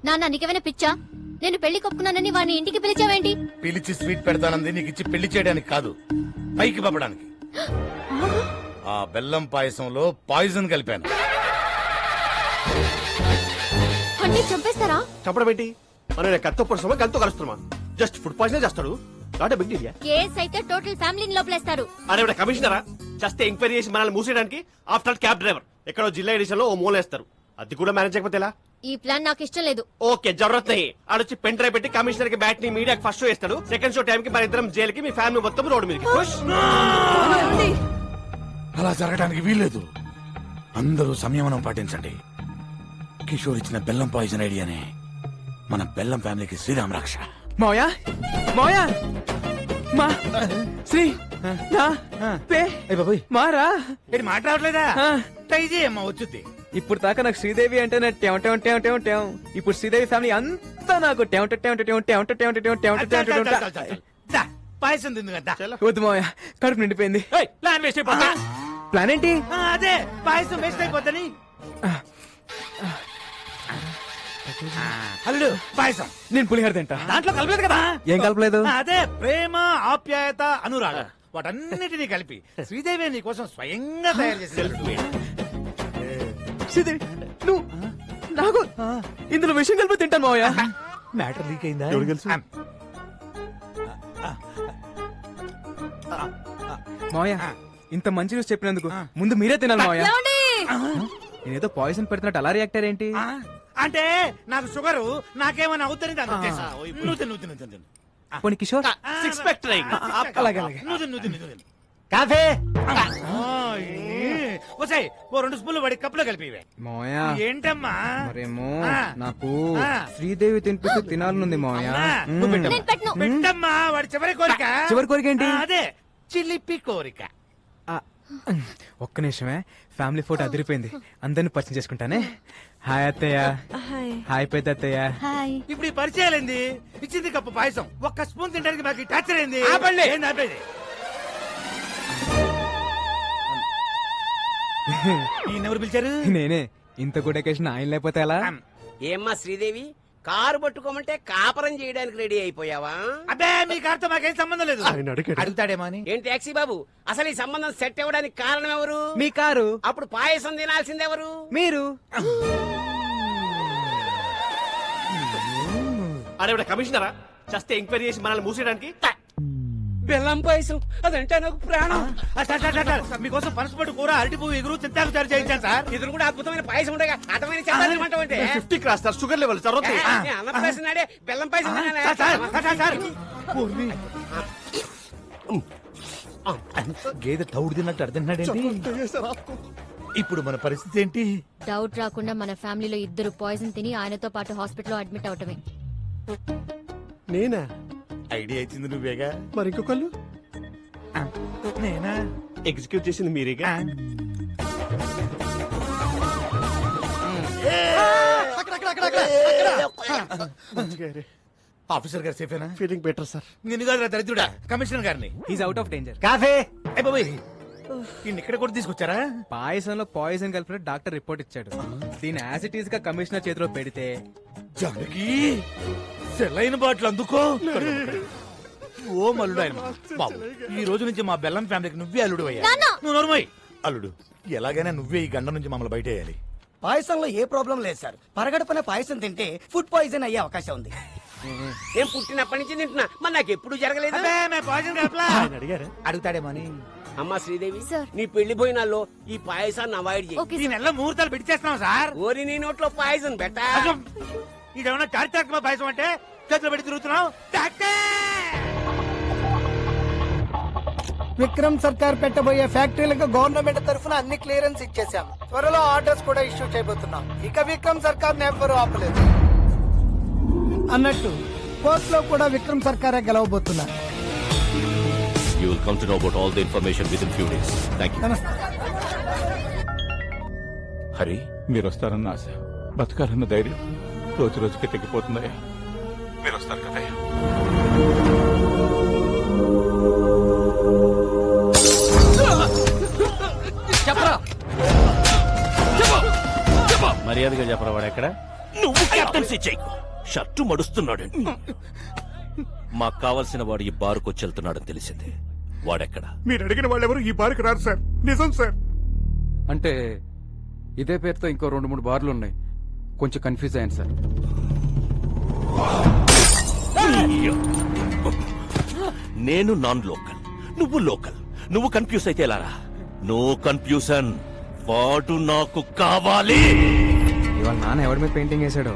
నాన్న నీకేమైనా పిచ్చా? నేను పెళ్లి కొప్పుకున్నానని వాడిని ఇంటికి పిలిచావేంటి? పిలిచి స్వీట్ పెడతానంది నీకు ఇచ్చి పెళ్లి చేయడానికి కాదు, పైకి పంపడానికి. ఆ బెల్లం పాయసంలో పాయిజన్ కలిపాను. అంటే చంపేస్తారా? చంపడం ఏంటి? మనం కత్తో పొడుస్తామా గంతో కలుస్తున్నామా? జస్ట్ ఫుడ్ పాయిజన్ చేస్తాడు. Not big deal. కేస్ అయితే టోటల్ ఫ్యామిలీని లోపలేస్తారు. అరే కమిషనరా, జస్ట్ ఎంక్వైరీ చేసి మనల్ని మూసేయడానికి ఆఫ్టర్ క్యాబ్ డ్రైవర్ ఎక్కడో జిల్లా ఎడిషన్ లో ఓ మూలేస్తారు. అది కూడా మేనేజ్ చేయకపోతే ఎలా? ఈ ప్లాన్ నాకు ఇష్టం లేదు. ఓకే జరూరత్ నహీ. ఆడొచ్చి పెన్ డ్రైవ్ పెట్టి కమిషనర్ కి బ్యాట్ ని మీడియాకి ఫస్ట్ షో ఇస్తాడు. సెకండ్ షో టైం కి మన ఇద్దరం జైలుకి, మీ ఫ్యామిలీ మొత్తం రోడ్డు మీదకి. అలా జరగడానికి వీల్లేదు. అందరూ సంయమనం పాటించండి. కిషోర్ ఇచ్చిన బెల్లం పాయిజన్ ఐడియానే మన బెల్లం ఫ్యామిలీకి శ్రీరామ్ రక్ష. మావయ్య మావయ్య మా శ్రీ నా పే మారా ఇది మాట్లాడలేదా? ట్రై చేయమ్మా, వచ్చుద్ది. ఇప్పుడు దాకా నాకు శ్రీదేవి అంటే ఇప్పుడు శ్రీదేవి ఫ్యామిలీ అంతా నాకు దా, పాయసం తిందు కదా. వద్దు మావయ్య, కడుపు నిండిపోయింది. ప్లాన్ వేస్ట్ అయిపోతా. ప్లాన్ ఏంటి? అదే పాయసం వేస్ట్ అయిపోతాని. అల్లుడు పాయసం నేను పులిహోర తింటా. దాంట్లో కలపలేదు కదా. ఏం కలపలేదు? అదే ప్రేమ, ఆప్యాయత, అనురాగం వాటన్నిటినీ కలిపి శ్రీదేవి నీ కోసం స్వయంగా తయారు చేసింది. శ్రీదేవి నువ్వు నాకు ఇందులో విషయం కలిపి తింటాను మావయ్య. మ్యాటర్ లీక్ అయిందా? మావయ్య ఇంత మంచి న్యూస్ చెప్పినందుకు ముందు మీరే తినాలి మావయ్య. నేనేదో పాయిజన్ పెడుతున్నట్టు అలా రియాక్ట్ అయ్యారేంటి? అంటే నాకు షుగరు, నాకేమైనా అవుతుంది దాని ఉద్దేశం. నువ్వు తిను, నువ్వు తిను. పోనీ కిషోర్ సిక్స్ ప్యాక్ ట్రై. అలాగే అలాగే. నువ్వు తిను. కాఫీ వసాయి ఓ 2 స్పూన్లు వాడి కప్పులో కలిపివే. మావయ్య ఏంటమ్మా? మరేమో ఆ. నాకు ఆ. శ్రీదేవి తినిపిస్తూ తినాలనుంది మావయ్య. అవునా? నువ్వు పెట్టు. నేను పెట్టను. పెట్టమ్మా, వాడి చివరి కోరిక. చివరి కోరిక ఏంటి? అదే చిలిపి కోరిక. ఆ, ఒక్క నిమిషమే, ఫ్యామిలీ ఫోటో అదిరిపోయింది, అందరిని పరిచయం చేసుకుంటానే. హాయ్ అత్తయ్య. హాయ్ పెద్ద అత్తయ్య. హాయ్. ఇప్పుడు ఈ పరిచయాలేంది? ఇచ్చింది కప్పు పాయసం, ఒక్క స్పూన్ తినడానికి మాకు టార్చర్ అయింది. ఏంది ఆపేది? ఈయనెవరు పిలిచారు? నేనే. ఇంత గుడ్ అకేషన్ ఆయన లేకపోతే ఎలా? ఏమ్మా శ్రీదేవి, కారు పట్టుకోమంటే కాపరం చేయడానికి రెడీ అయిపోయావా? అబ్బే మీ కారుతో మాకేం సంబంధం లేదు. ఆయన అడిగాడు. అడుగుతాడేమో అని. ఏం టాక్సీ బాబు, అసలు ఈ సంబంధం సెట్ అవ్వడానికి కారణం ఎవరు? మీ కారు. అప్పుడు పాయసం తినాల్సిందెవరు? మీరు. అరే కమిషనరా, జస్ట్ ఎంక్వైరీ చేసి మనల్ని మూసేయడానికి బెల్లం పాయసం అదంటే నాకు ప్రాణం. మీకోసం పనసపట్టు కూర, అరటి పువ్వు, ఎగురు, చింతాకు చారు చేయించాను సార్. ఇద్దరు కూడా అద్భుతమైన పాయసం ఉండగా అర్థమైన చెప్పాలంటే 50 cross sir, sugar level sir. అన్నప్రాసం నాడే బెల్లం పాయసం తినాలా? గేదె తౌడు తిన్నట్టు అర్థండి. ఇప్పుడు మన పరిస్థితి ఏంటి? డౌట్ రాకుండా మన ఫ్యామిలీలో ఇద్దరు పాయిజన్ తిని ఆయనతో పాటు హాస్పిటల్లో అడ్మిట్ అవటమే. నేనా? ఐడియా ఇచ్చింది నువ్వేగా. మరి ఇంకొకళ్ళు నేనా? ఎగ్జిక్యూట్ చేసింది మీరేగా. ఆఫీసర్ గారు సేఫేనా? Feeling better sir. నిన్ను కాదురా దరిద్రుడా, కమిషనర్ గారిని. Is out of danger. Coffee ఇక్కడ కూడా తీసుకొచ్చారా? పాయసంలో పాయిజన్ కలిపిన డాక్టర్ రిపోర్ట్ ఇచ్చాడు. దీని యాసిటీస్ గా కమిషనర్ చేతిలో పెడితే జానకి సెలైన బాటిల్ అందుకో. ఓ మల్లుడు ఆయన బాబు, ఈ రోజు నుంచి మా బెల్లం ఫ్యామిలీకి నువ్వే అల్లుడు అయ్యా. నువ్వు నోరుమోయ్. అల్లుడు, ఎలాగైనా నువ్వే ఈ గండ నుంచి మమ్మల్ని బయట వేయాలి. పాయసంలో ఏ ప్రాబ్లం లేదు సార్. పరగడపన పాయసం తింటే ఫుడ్ పాయిజన్ అయ్యే అవకాశం ఉంది. ఏం పుట్టినప్పటి నుంచి తింటున్నా, మరి నాకు ఎప్పుడు జరగలేదు. అడుగుతాడేమో అని. అమ్మా శ్రీదేవి, సార్. నీ పెళ్లి భోజనాల్లో ఈ పాయసాన్ని అవాయిడ్ చేయి. ఓకే ఈ నెల ముహూర్తాలు పెట్టి చేస్తున్నాం సార్. ఓరి నీ నోట్లో పాయసం బెట్ట. ఇదేమన్నా చారిత్రాత్మక పాయసం అంటే చేతులు పెట్టి తిరుగుతున్నావు. విక్రమ్ సర్కార్ పెట్టబోయే ఫ్యాక్టరీలకు గవర్నమెంట్ తరఫున అన్ని క్లియరెన్స్ ఇచ్చేసాం. త్వరలో ఆర్డర్స్ కూడా ఇష్యూ చేయబోతున్నాం. ఇక విక్రమ్ సర్కార్ ఎవ్వరూ ఆపలేదు అన్నట్టు కోర్టులో కూడా విక్రమ్ సర్కారే గెలవబోతున్నారు. You will come to know about all the information within few days. Thank you. నమస్తే. హరి, మీరు వస్తారన్న ఆశ, బతకాలన్న ధైర్యం రోజు రోజుకి తగ్గిపోతుందయ్యా. మీరు వస్తారు కదయ్యా. మర్యాదగా చెప్పరా వాడు ఎక్కడ? నువ్వు కెప్టెన్సీ చేయకు. షర్టు మడుస్తున్నాడండి. మాకు కావలసిన వాడు ఈ బారుకొచ్చి వెళ్తున్నాడని తెలిసింది. వాడెక్కడ? మీరు అడిగిన వాళ్ళెవరు ఈ బారికి రారు సార్. నిజం సార్. అంటే ఇదే పేరుతో ఇంకో 2-3 బార్లు ఉన్నాయి. కొంచెం కన్ఫ్యూజ్ అయ్యాను సార్. నేను నాన్ లోకల్, నువ్వు లోకల్. నువ్వు కన్ఫ్యూజ్ అయితే ఎలారా? No confusion. వాడు నాకు కావాలి. ఇవాళ నాన్న ఎవరి మీద పెయింటింగ్ వేసాడు?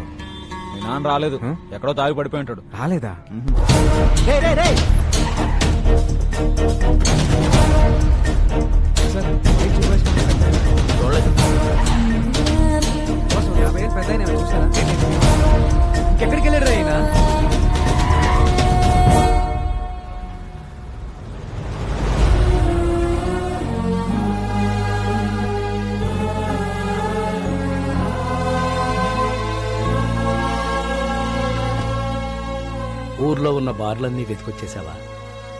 మీ నాన్న రాలేదు, ఎక్కడో తాగి పడిపోయి ఉంటాడు. రాలేదా? సార్, ఏం చూపించండి. బాస్, ఒక 50 ఏళ్ళు పెద్ద ఆయన చూసారా? ఇంకెక్కడికి వెళ్ళాడు రా ఈయన? ఊర్లో ఉన్న బార్లన్నీ వెతికొచ్చేసావా?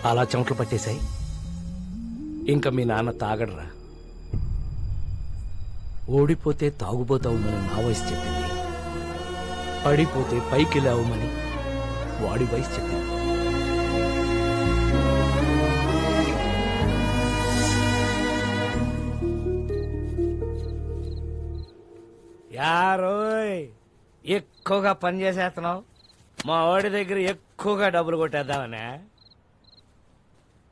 అలా చెమటలు పట్టేశాయి. ఇంకా మీ నాన్న తాగడరా. ఓడిపోతే తాగుబోతావుమని నా వయసు చెప్పింది, పడిపోతే పైకి లేవమని వాడి వయసు చెప్పింది. యారోయ్, ఎక్కువగా పని చేసేస్తున్నావు. మా వాడి దగ్గర ఎక్కువగా డబ్బులు కొట్టేద్దామనే.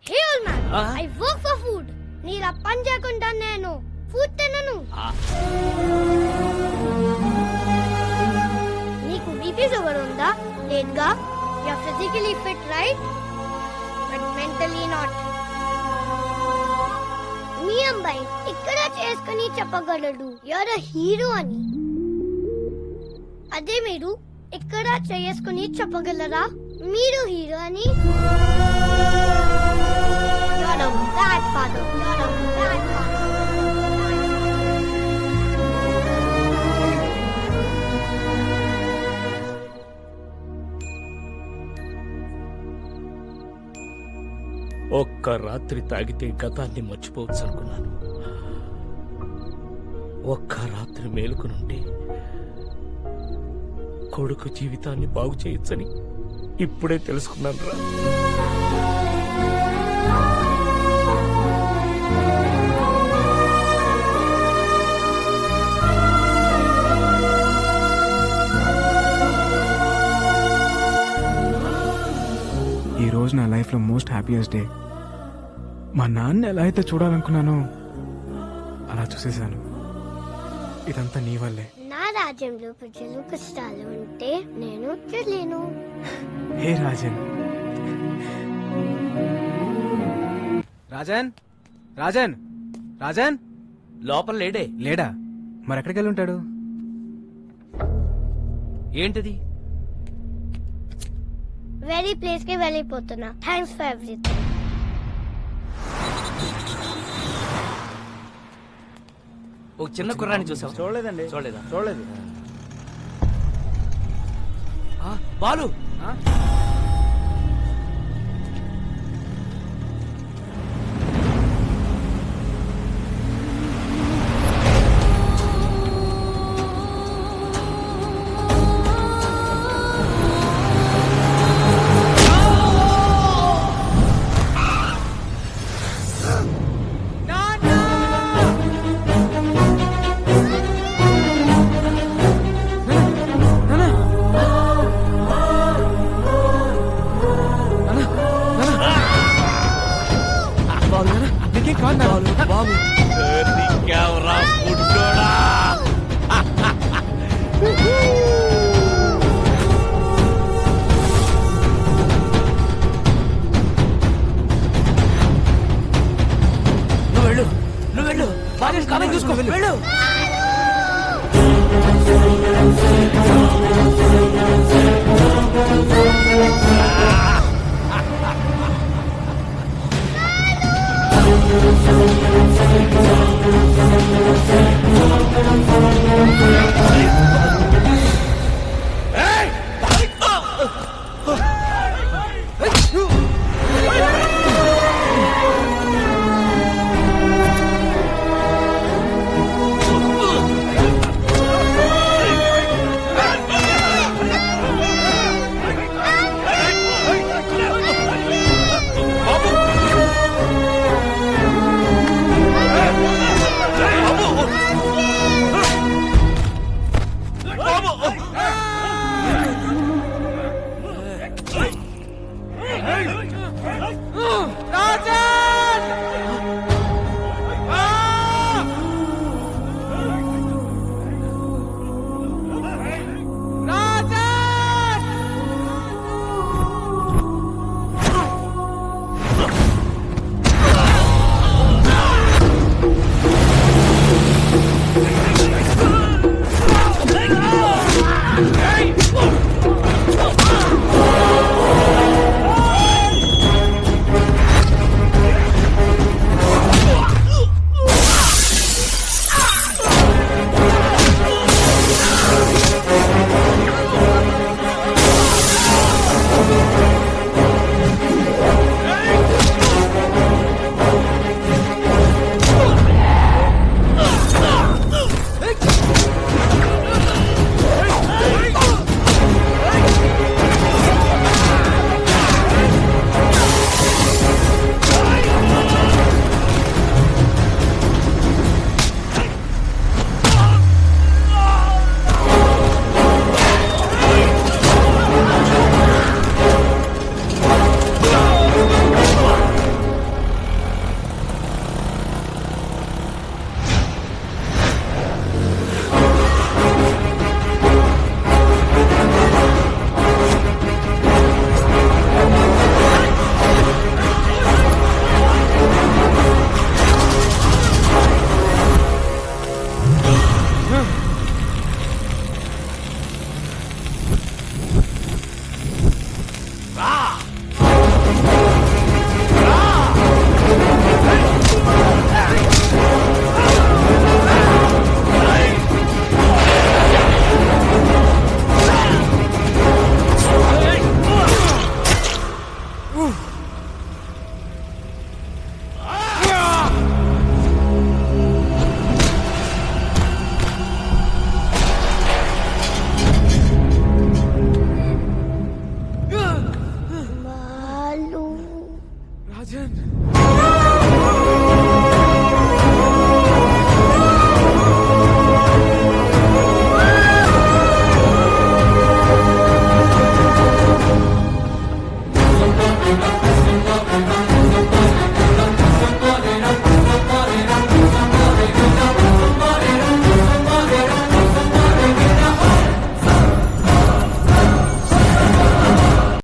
Hey old man, I work for food. నీలా పని చేయకుండా నేను ఫుడ్ తినను. నీకు బీపీ షుగర్ ఉందా? లేదుగా. You are physically fit right, but mentally not. మీ అబ్బాయి ఇక్కడ చేసుకుని చెప్పగలడు యు ఆర్ ఎ హీరో అని. అదే మీరు ఇక్కడ చేసుకుని చెప్పగలరా మీరు హీరో అని? You're a bad father. You're a bad father. ఒక్క రాత్రి తాగితే గతాన్ని మర్చిపోవచ్చు అనుకున్నాను. ఒక్క రాత్రి మేలుకునుంటే కొడుకు జీవితాన్ని బాగు చేయొచ్చని ఇప్పుడే తెలుసుకున్నాను రా. ఈ రోజు నా లైఫ్ లో మోస్ట్ హ్యాపీయెస్ట్ డే. మా నాన్న ఎలా అయితే చూడాలనుకున్నానో అలా చూసేశాను. ఇదంతా నీ వల్లే. నా రాజ్యంలో ప్రజలు కష్టాలు ఉంటే నేను చూడలేను. హే రాజన్. రాజన్, రాజన్, రాజన్ లోపల లేడే. లేడా? మరి ఎక్కడికి వెళ్ళి ఉంటాడు? ఏంటిది? వెరీ ప్లేస్ కి వెళ్ళిపోతున్నా. Thanks for everything. ఒక చిన్న కుర్రాన్ని చూసావు? చూడలేదండి. చూడలేదా? చూడలేదు. బాలు, నీకేం కాదు నాన్న. బాలు నీకెవరా పుట్టోడా? నువ్వు వెళ్ళు, నువ్వు వెళ్ళు. బాలు కామెంట్ చూసుకో. వెళ్ళు.